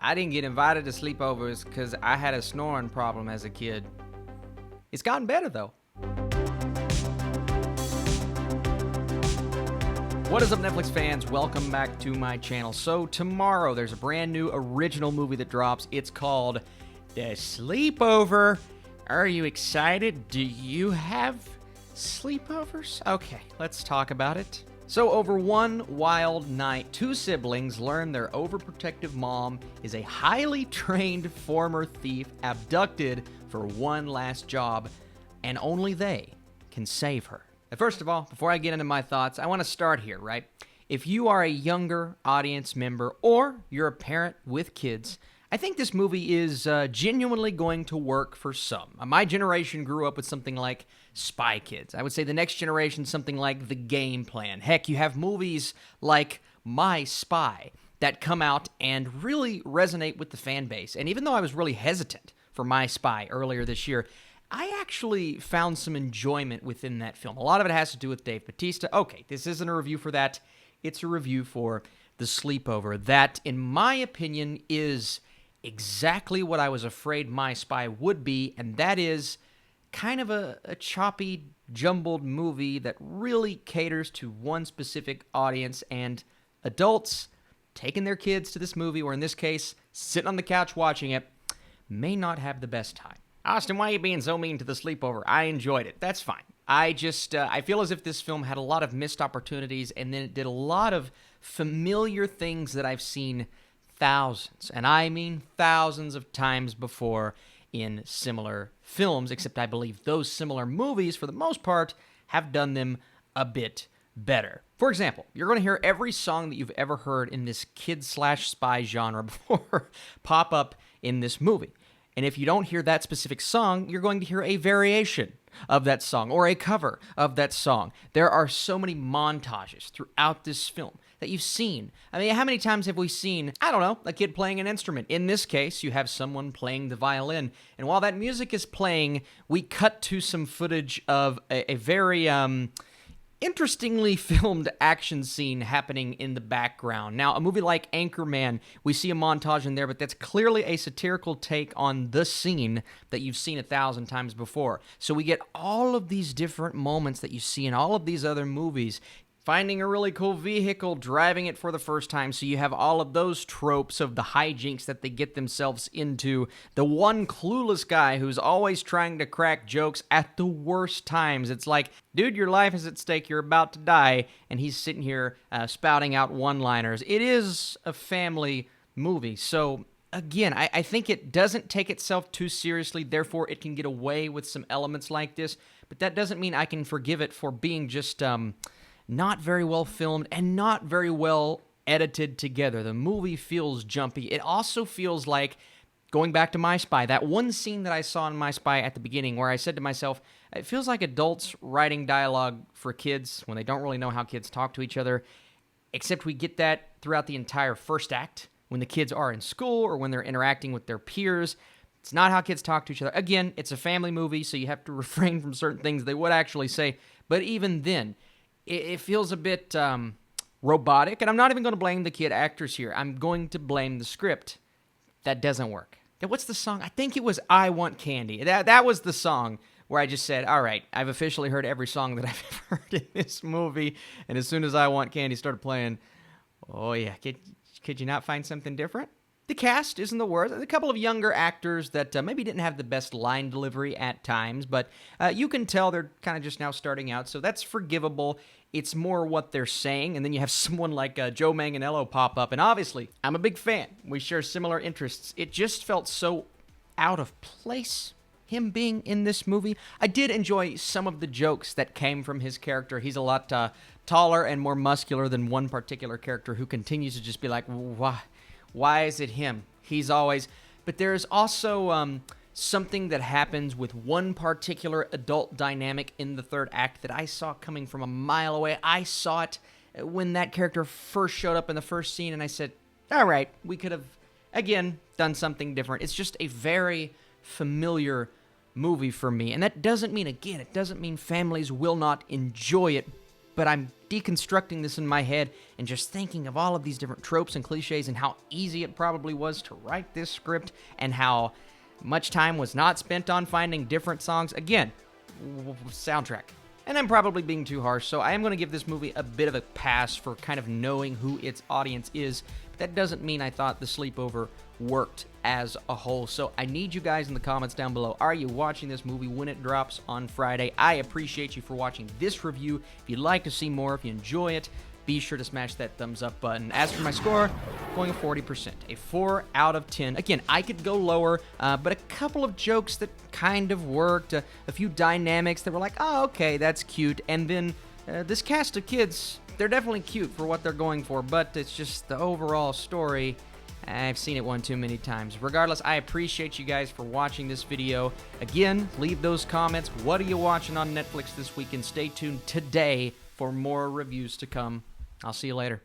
I didn't get invited to sleepovers because I had a snoring problem as a kid. It's gotten better, though. What is up, Netflix fans? Welcome back to my channel. So tomorrow, there's a brand new original movie that drops. It's called The Sleepover. Are you excited? Do you have sleepovers? Okay, let's talk about it. So over one wild night, two siblings learn their overprotective mom is a highly trained former thief abducted for one last job, and only they can save her. Now, first of all, before I get into my thoughts, I want to start here, right? If you are a younger audience member or you're a parent with kids, I think this movie is genuinely going to work for some. My generation grew up with something like Spy Kids. I would say the next generation, something like The Game Plan. Heck, you have movies like My Spy that come out and really resonate with the fan base. And even though I was really hesitant for My Spy earlier this year, I actually found some enjoyment within that film. A lot of it has to do with Dave Bautista. Okay, this isn't a review for that. It's a review for The Sleepover. That, in my opinion, is exactly what I was afraid My Spy would be, and that is kind of a choppy, jumbled movie that really caters to one specific audience, and adults taking their kids to this movie, or in this case, sitting on the couch watching it, may not have the best time. Austin, why are you being so mean to The Sleepover? I enjoyed it. That's fine. I feel as if this film had a lot of missed opportunities, and then it did a lot of familiar things that I've seen thousands, and I mean thousands of times before in similar films, except I believe those similar movies, for the most part, have done them a bit better. For example, you're going to hear every song that you've ever heard in this kid/spy genre before pop up in this movie. And if you don't hear that specific song, you're going to hear a variation of that song or a cover of that song. There are so many montages throughout this film that you've seen. I mean, how many times have we seen, I don't know, a kid playing an instrument? In this case, you have someone playing the violin. And while that music is playing, we cut to some footage of a very interestingly filmed action scene happening in the background. Now, a movie like Anchorman, we see a montage in there, but that's clearly a satirical take on the scene that you've seen 1,000 times before. So we get all of these different moments that you see in all of these other movies. Finding a really cool vehicle, driving it for the first time, so you have all of those tropes of the hijinks that they get themselves into. The one clueless guy who's always trying to crack jokes at the worst times. It's like, dude, your life is at stake, you're about to die, and he's sitting here spouting out one-liners. It is a family movie, so again, I think it doesn't take itself too seriously, therefore it can get away with some elements like this, but that doesn't mean I can forgive it for being just not very well filmed and not very well edited together. The movie feels jumpy. It also feels like, going back to My Spy, that one scene that I saw in My Spy at the beginning where I said to myself, it feels like adults writing dialogue for kids when they don't really know how kids talk to each other, except we get that throughout the entire first act when the kids are in school or when they're interacting with their peers. It's not how kids talk to each other. Again, it's a family movie, so you have to refrain from certain things they would actually say, but even then, it feels a bit robotic, and I'm not even going to blame the kid actors here. I'm going to blame the script. That doesn't work. Now, what's the song? I think it was I Want Candy. That was the song where I just said, all right, I've officially heard every song that I've ever heard in this movie, and as soon as I Want Candy started playing, oh yeah, could you not find something different? The cast isn't the worst. A couple of younger actors that maybe didn't have the best line delivery at times, but you can tell they're kind of just now starting out, so that's forgivable. It's more what they're saying, and then you have someone like Joe Manganiello pop up, and obviously, I'm a big fan. We share similar interests. It just felt so out of place, him being in this movie. I did enjoy some of the jokes that came from his character. He's a lot taller and more muscular than one particular character who continues to just be like, why is it him? He's always... But there's also something that happens with one particular adult dynamic in the third act that I saw coming from a mile away. I saw it when that character first showed up in the first scene, and I said, all right, we could have, again, done something different. It's just a very familiar movie for me, and that doesn't mean, again, it doesn't mean families will not enjoy it, but I'm deconstructing this in my head and just thinking of all of these different tropes and cliches and how easy it probably was to write this script and how much time was not spent on finding different songs. Again, soundtrack. And I'm probably being too harsh, so I am going to give this movie a bit of a pass for kind of knowing who its audience is. But that doesn't mean I thought The Sleepover worked as a whole. So I need you guys in the comments down below. Are you watching this movie when it drops on Friday? I appreciate you for watching this review. If you'd like to see more, if you enjoy it, be sure to smash that thumbs up button. As for my score, going a 40%, a 4 out of 10. Again, I could go lower, but a couple of jokes that kind of worked, a few dynamics that were like, oh, okay, that's cute. And then this cast of kids, they're definitely cute for what they're going for, but it's just the overall story. I've seen it one too many times. Regardless, I appreciate you guys for watching this video. Again, leave those comments. What are you watching on Netflix this week? And stay tuned today for more reviews to come. I'll see you later.